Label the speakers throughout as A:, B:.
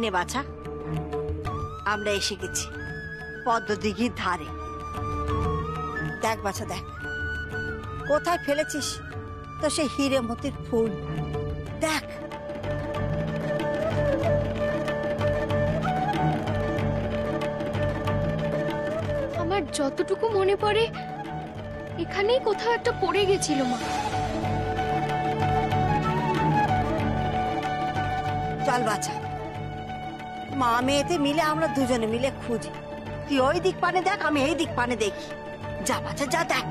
A: নে বাছা, আমরা এসে গেছি পদ্মদিঘির ধারে। দেখ বাছা দেখ, কোথায় ফেলেছিস তো সেই হিরে মতির ফুল। দেখ
B: আমার যতটুকু মনে পড়ে এখানেই কোথাও একটা পড়ে গেছিল মা।
A: চল বাছা, মা মেয়েতে মিলে আমরা দুজনে মিলে খুঁজি। তুই ওই দিক পানে দেখ, আমি এই দিক পানে দেখি। যা বাছা যা, দেখ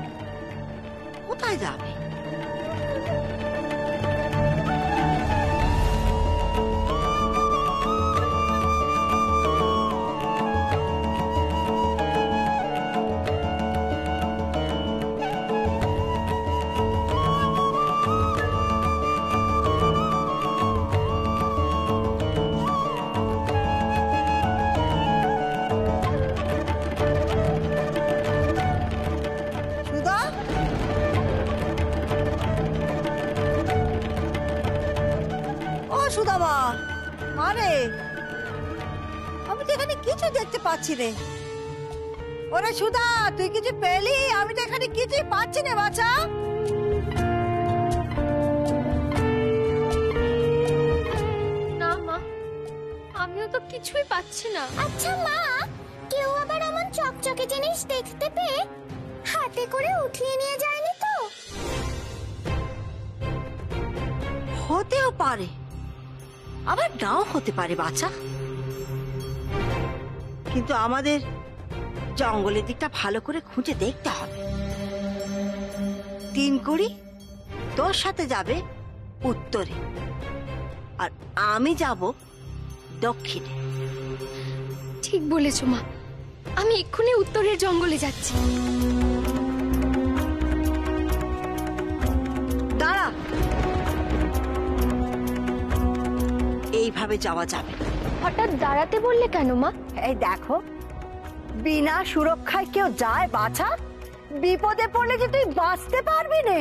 A: কোথায় যাবে। সুদামা, আরে আমি তো এখানে কিছু দেখতে পাচ্ছি রে। ওরে সুধা, তুই কিছু পেলি? আমি তো এখানে কিছুই পাচ্ছি না বাছা।
B: না মা, আমিও তো কিছুই পাচ্ছি না।
C: আচ্ছা মা, কেউ আবার এমন চকচকে জিনিস দেখতে পেয়ে হাতে করে উঠিয়ে নিয়ে যায়নি তো?
A: হতেও পারে, আবার নাও হতে পারে বাছা। কিন্তু আমাদের জঙ্গলের দিকটা ভালো করে খুঁজে দেখতে হবে। 3 কুড়ি তোর সাথে যাবে উত্তরে, আর আমি যাব দক্ষিণে।
B: ঠিক বলেছো মা, আমি এক্ষুনি উত্তরের জঙ্গলে যাচ্ছি।
A: দাঁড়া, এইভাবে যাওয়া যাবে।
B: হঠাৎ দাঁড়াতে বললে কেন মা?
A: এই দেখো, বিনা সুরক্ষায় কেউ যায় বাছা? বিপদে পড়লে যে তুই বাঁচতে পারবি না।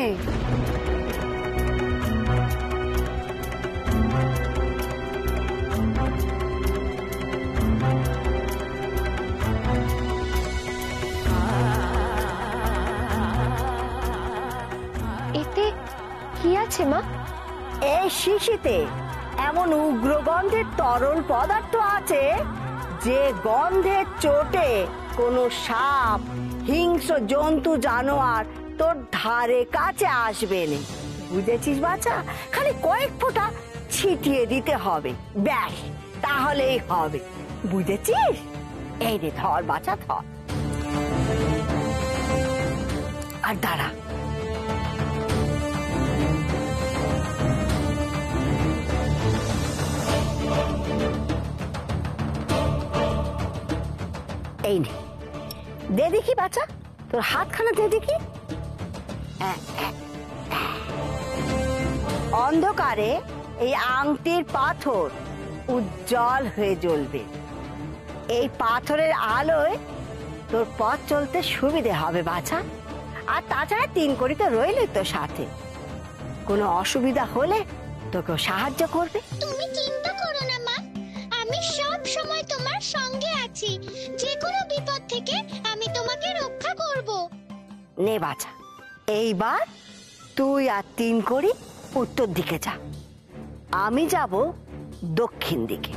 B: এতে কি আছে মা?
A: এই শিশিতে এমন উগ্র গন্ধের তরল পদার্থ আছে যে গন্ধের চোটে কোনো সাপ, হিংস্র জন্তু, জানোয়ার তোর ধারে কাছে আসবে না। বুঝেছিস বাছা? খালি কয়েক ফোঁটা ছিটিয়ে দিতে হবে, ব্যাস, তাহলেই হবে। বুঝেছিস? এই রে, ধর বাছা ধর। আর দাঁড়া, এই নে, দে দেখি বাছা, তোর হাতখানা দে দেখি। অন্ধকারে এই আংটির পাথর উজ্জ্বল হয়ে জ্বলবে। এই পাথরের আলোয় তোর পথ চলতে সুবিধে হবে বাছা। আর তাছাড়া 3 কুড়ি তো রইলই তোর সাথে, কোনো অসুবিধা হলে তোকে সাহায্য করবে।
C: তুমি চিন্তা করো না মা, আমি সব সময় তোমার সঙ্গে আছি। যে কোনো বিপদ থেকে আমি তোমাকে রক্ষা করব।
A: নে বাছা, এইবার তুই আর 3 কুড়ি উত্তর দিকে যা, আমি যাব দক্ষিণ দিকে।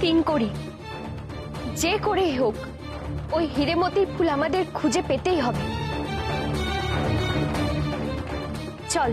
B: তিন করি, যে করে হোক ওই হিরেমতির ফুল আমাদের খুঁজে পেতেই হবে। চল।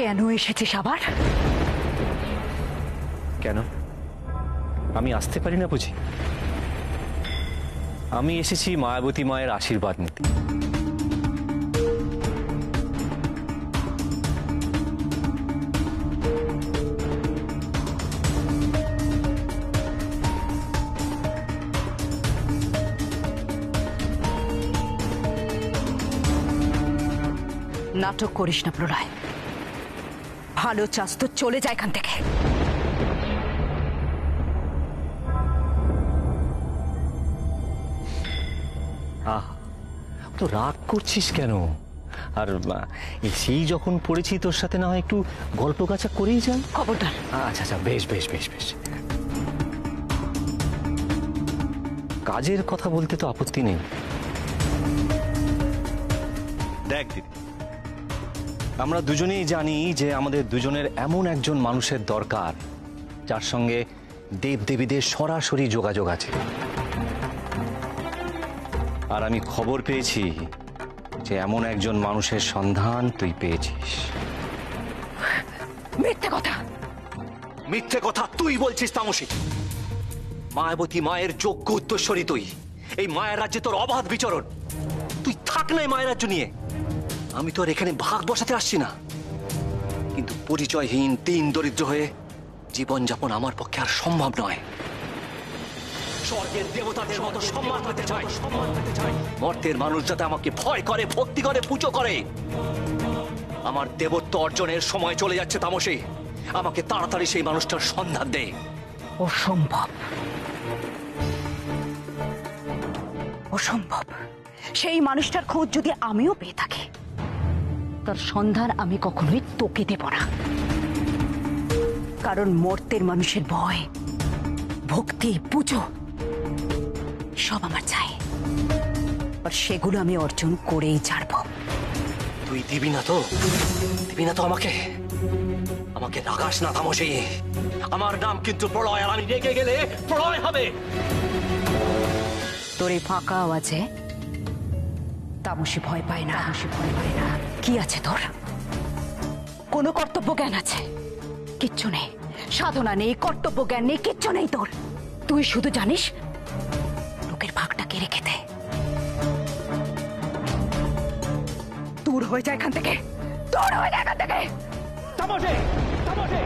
A: কেন এসেছিস আবার?
D: কেন আমি আসতে পারি না বুঝি? আমি এসেছি মায়াবতী মায়ের আশীর্বাদ নিতে।
A: নাটক করিস না প্রলয়, ভালো চাস তো চলে যায় এখান থেকে।
D: তো রাগ করছিস কেন? আর সেই যখন পড়েছি তোর সাথে না হয় একটু গল্প গাছা করেই যান।
A: খবরদার।
D: আচ্ছা আচ্ছা, বেশ বেশ বেশ বেশ। কাজের কথা বলতে তো আপত্তি নেই। দেখ দিদি, আমরা দুজনেই জানি যে আমাদের দুজনের এমন একজন মানুষের দরকার যার সঙ্গে দেবদেবীদের সরাসরি যোগাযোগ আছে। আর আমি খবর পেয়েছি যে এমন একজন মানুষের সন্ধান তুই পেয়েছিস।
A: মিথ্যে কথা।
D: মিথ্যে কথা তুই বলছিস তামসী। মায়াবতী মায়ের যোগ্য উত্তরসূরি তুই। এই মায়ের রাজ্যে তোর অবাধ বিচরণ। তুই থাক না এই মায়ের রাজ্য নিয়ে। আমি তোর এখানে ভাগ বসাতে আসছি না, কিন্তু পরিচয়হীন দিন দরিদ্র হয়ে জীবনযাপন আমার পক্ষে আর সম্ভব নয়। স্বর্গের দেবতাদের মতো সম্মান পেতে চাই। মর্তের মানুষ যাতে আমাকে ভয় করে, ভক্তি করে, পুজো করে। আমার দেবত্ব অর্জনের সময় চলে যাচ্ছে তামসী। আমাকে তাড়াতাড়ি সেই মানুষটার সন্ধান দে।
A: অসম্ভব, অসম্ভব। সেই মানুষটার খোঁজ যদি আমিও পেয়ে থাকি, তার সন্ধান আমি কখনোই তোকে দেব না। কারণ মর্তের মানুষের ভয়, ভক্তি, পুজো সব আমার চাই, আর সেগুলো আমি অর্জন করেই ছাড়ব।
D: তুই দিবি না তো? দিবি না তো আমাকে? আমাকে রাগাস না তামসী। আমার নাম কিন্তু প্রলয়, আর আমি রেগে গেলে প্রলয় হবে।
A: তোর এই ফাঁকা আওয়াজে তামসী ভয় পায় না। তামসী ভয় পায় না। কি আছে তোর? কোনো কর্তব্য জ্ঞান আছে? কিচ্ছু নেই। সাধনা নেই, কর্তব্য জ্ঞান নেই, কিচ্ছু নেই তোর। তুই শুধু জানিস লোকের ভাগটা কেড়ে খেতে। দূর হয়ে যায় এখান থেকে, দূর হয়ে যায় এখান থেকে।
D: তামসী, তামসী।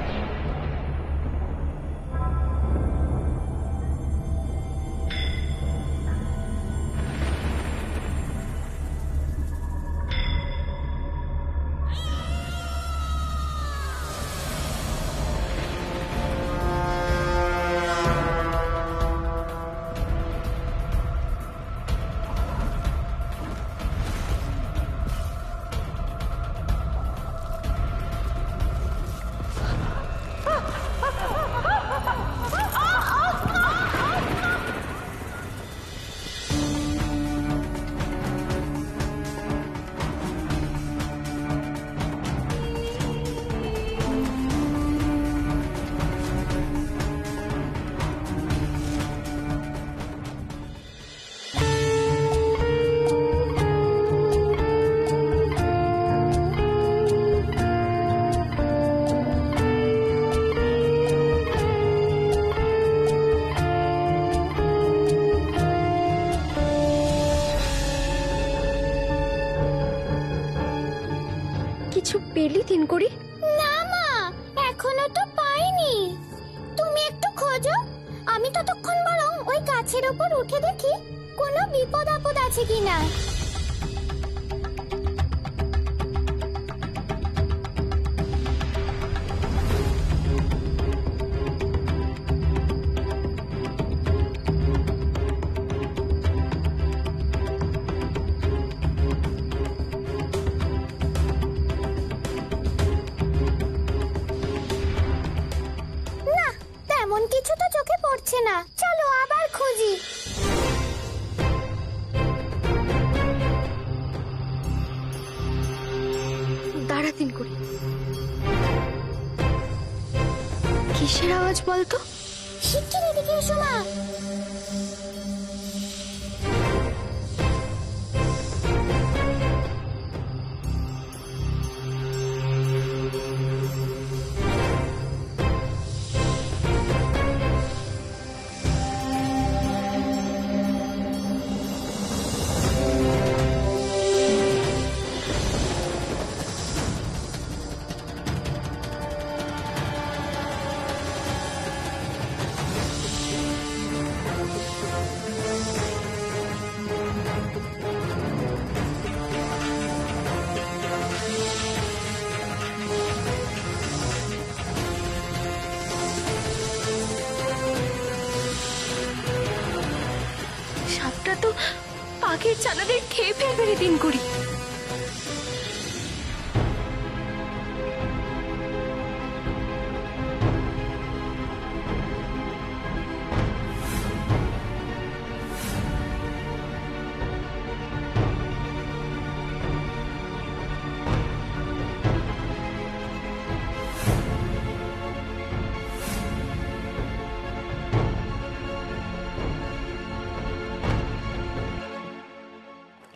B: কিছু পেলি তিন করি?
C: না মা, এখনো তো পাইনি। তুমি একটু খোঁজো, আমি ততক্ষণ বরং ওই গাছের ওপর উঠে দেখি কোনো বিপদ আপদ আছে কিনা। তেমন কিছু তো চোখে পড়ছে না। চলো আবার খুঁজি।
B: দাঁড়া তিন করি, কিসের আওয়াজ বলতো?
C: শিগগির এদিকে এসো মা।
B: পাখির ছানাদের খেয়ে ফেলবে রে দিন করি।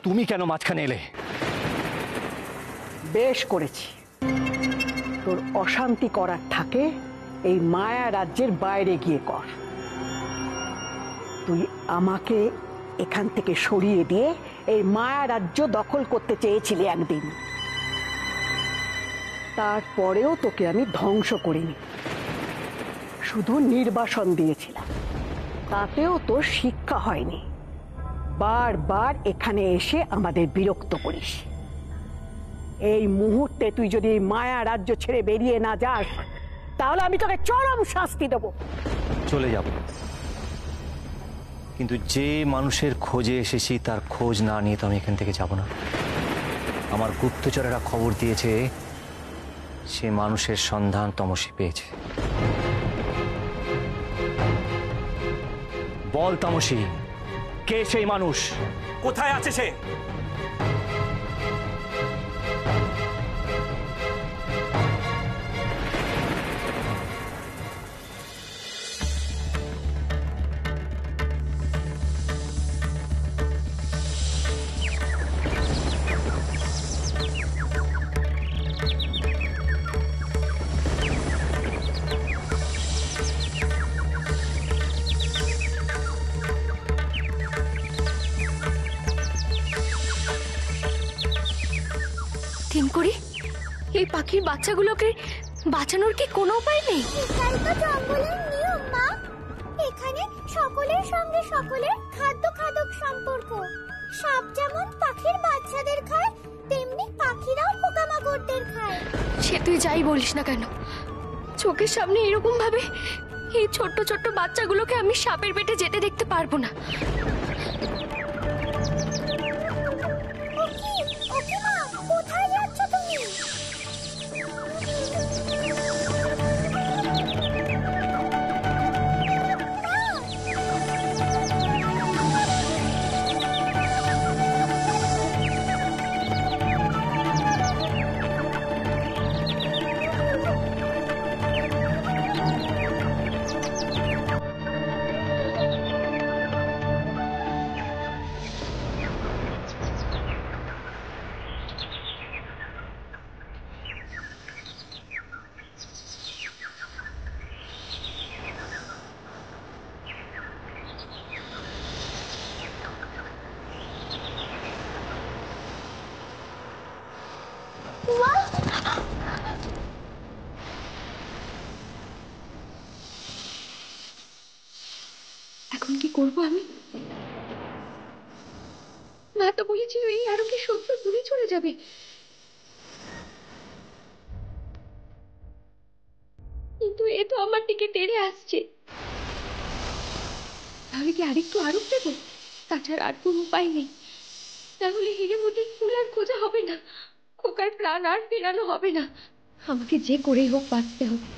D: তুমি কেন মাঝখানে এলে?
A: বেশ করেছি। তোর অশান্তি করার থাকে এই মায়া রাজ্যের বাইরে গিয়ে কর। তুই আমাকে এখান থেকে সরিয়ে দিয়ে এই মায়া রাজ্য দখল করতে চেয়েছিলি একদিন, তারপরেও তোকে আমি ধ্বংস করিনি, শুধু নির্বাসন দিয়েছিলাম। তাতেও তোর শিক্ষা হয়নি, বারবার এখানে এসে আমাদের বিরক্ত করিস। এই মুহূর্তে তুই যদি এই মায়া রাজ্য ছেড়ে বেরিয়ে না যাস, তাহলে আমি তোকে চরম শাস্তি দেব।
D: চলে যাব, কিন্তু যে মানুষের খোঁজে এসেছি তার খোঁজ না নিয়ে তো আমি এখান থেকে যাব না। আমার গুপ্তচরেরা খবর দিয়েছে সে মানুষের সন্ধান তমসী পেয়েছে। বল তমসী, কে সেই মানুষ? কোথায় আছে সে?
B: দিন করি, এই পাখির বাচ্চাগুলোকে বাঁচানোর কি কোনো উপায় নেই?
C: এটাই তো জঙ্গলের নিয়ম মা। এখানে সকলের সঙ্গে সকলের খাদ্য খাদক সম্পর্ক। সাপ যেমন পাখির বাচ্চাদের খায়, তেমনি পাখিরাও পোকামাকড়দের খায়।
B: সে তুই যাই বলিস না কেন, চোখের সামনে এরকম ভাবে এই ছোট্ট ছোট্ট বাচ্চাগুলোকে আমি সাপের পেটে যেতে দেখতে পারবো না।
C: ওকে মা, কোথায় যাচ্ছ তুমি?
B: এখন কি করবো আমি? মা তো বলেছিল এই আরোগ্যের সত্য দূরে চলে যাবে। কিন্তু এ তো আমার দিকে তেড়ে আসছে। তাহলে কি আরেকটু আরোগ দেবো? তাছাড়া আর কোনো উপায় নেই। তাহলে হিরে মতির ফুল আর খোঁজা হবে না, খোকার প্রাণ আর ফেরানো হবে না। আমাকে যে করেই হোক বাঁচতে হবে।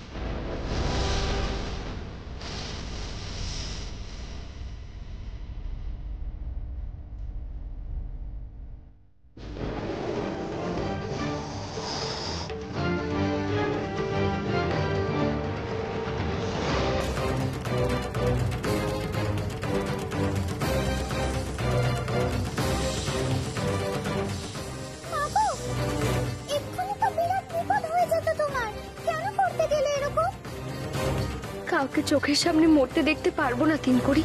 B: কাউকে চোখের সামনে মরতে দেখতে পারবো না তিন করি।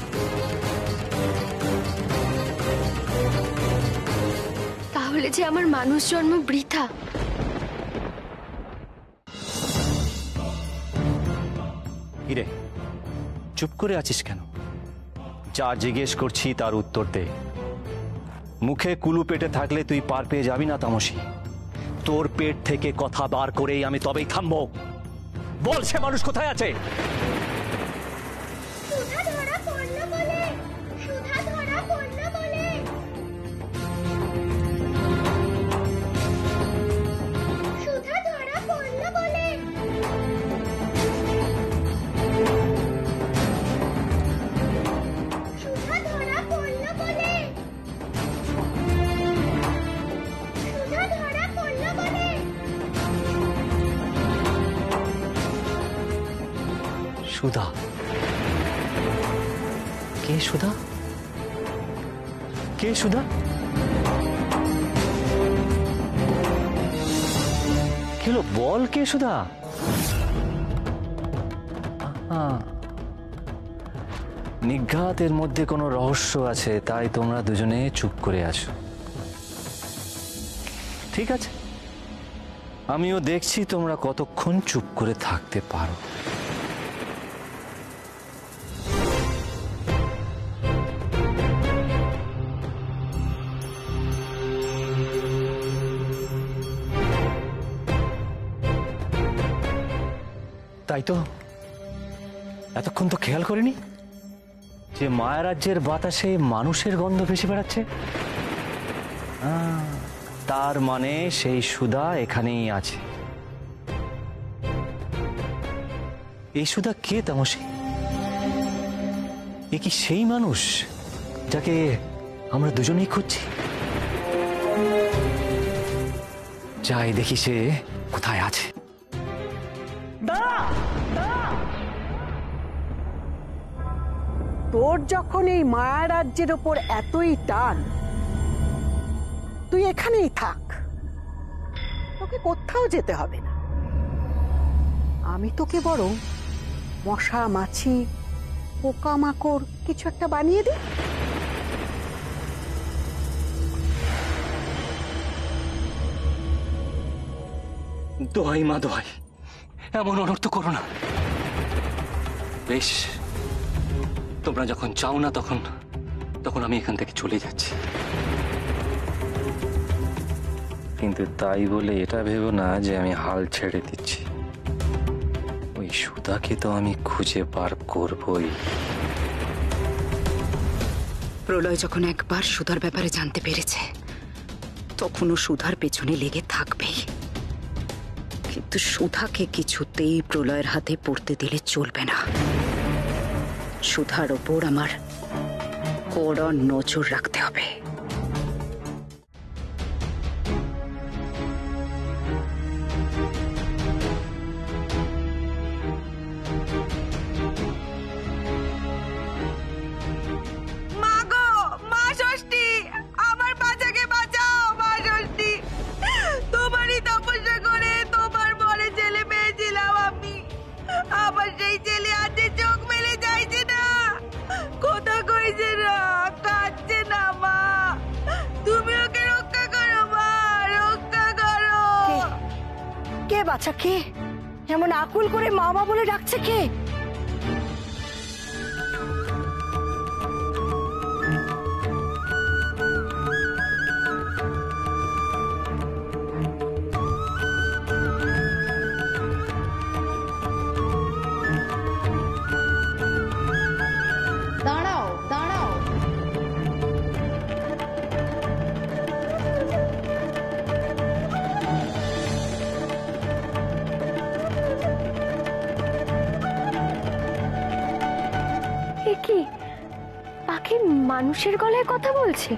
B: তাহলে যে আমার মানুষ জন্ম বৃথা।
D: হিরে, চুপ করে আছিস কেন? যা জিজ্ঞেস করছি তার উত্তর দে। মুখে কুলু পেটে থাকলে তুই পার পেয়ে যাবি না তামসী। তোর পেট থেকে কথা বার করেই আমি তবেই থামবো। বল, সে মানুষ কোথায় আছে?
C: সুধা ধরা পড়লো বলে, সুধা ধরা পড়লো বলে।
D: সুধা? কে সুধা? কে সুধা? কি হলো বল, কে সুধা? নিঘাত এর মধ্যে কোনো রহস্য আছে, তাই তোমরা দুজনে চুপ করে আছো। ঠিক আছে, আমিও দেখছি তোমরা কতক্ষণ চুপ করে থাকতে পারো। তাই তো, এতক্ষণ তো খেয়াল করিনি যে মায়া রাজ্যের বাতাসে মানুষের গন্ধ ভেসে বেড়াচ্ছে। তার মানে সেই সুধা এখানেই আছে। এই সুধা কে তামসী? এ কি সেই মানুষ যাকে আমরা দুজনেই খুঁজছি? যাই দেখি সে কোথায় আছে।
A: তোর যখন এই মায়া রাজ্যের ওপর এতই টান, তুই এখানেই থাক, তোকে কোথাও যেতে হবে না। আমি তোকে বরং মশা মাছি পোকামাকড় কিছু একটা বানিয়ে দিই।
D: দোহাই মা দোহাই, এমন অনর্থ করো না। বেশ, তোমরা যখন চাও না তখন তখন আমি এখান থেকে চলে যাচ্ছি, কিন্তু তাই বলে এটা ভেবো না যে আমি হাল ছেড়ে দিচ্ছি। ওই সুধাকে তো আমি খুঁজে বার করবই।
E: প্রলয় যখন একবার সুধার ব্যাপারে জানতে পেরেছে, তখনও সুধার পেছনে লেগে থাকবেই। কিন্তু সুধাকে কিছুতেই প্রলয়ের হাতে পড়তে দিলে চলবে না। সুধার ওপর আমার কড়া নজর রাখতে হবে।
A: বাচ্চা কে এমন আকুল করে মামা বলে ডাকছে? কে?
B: দাঁড়াও দাঁড়াও,
C: কি পাখি মানুষের গলায় কথা বলছে?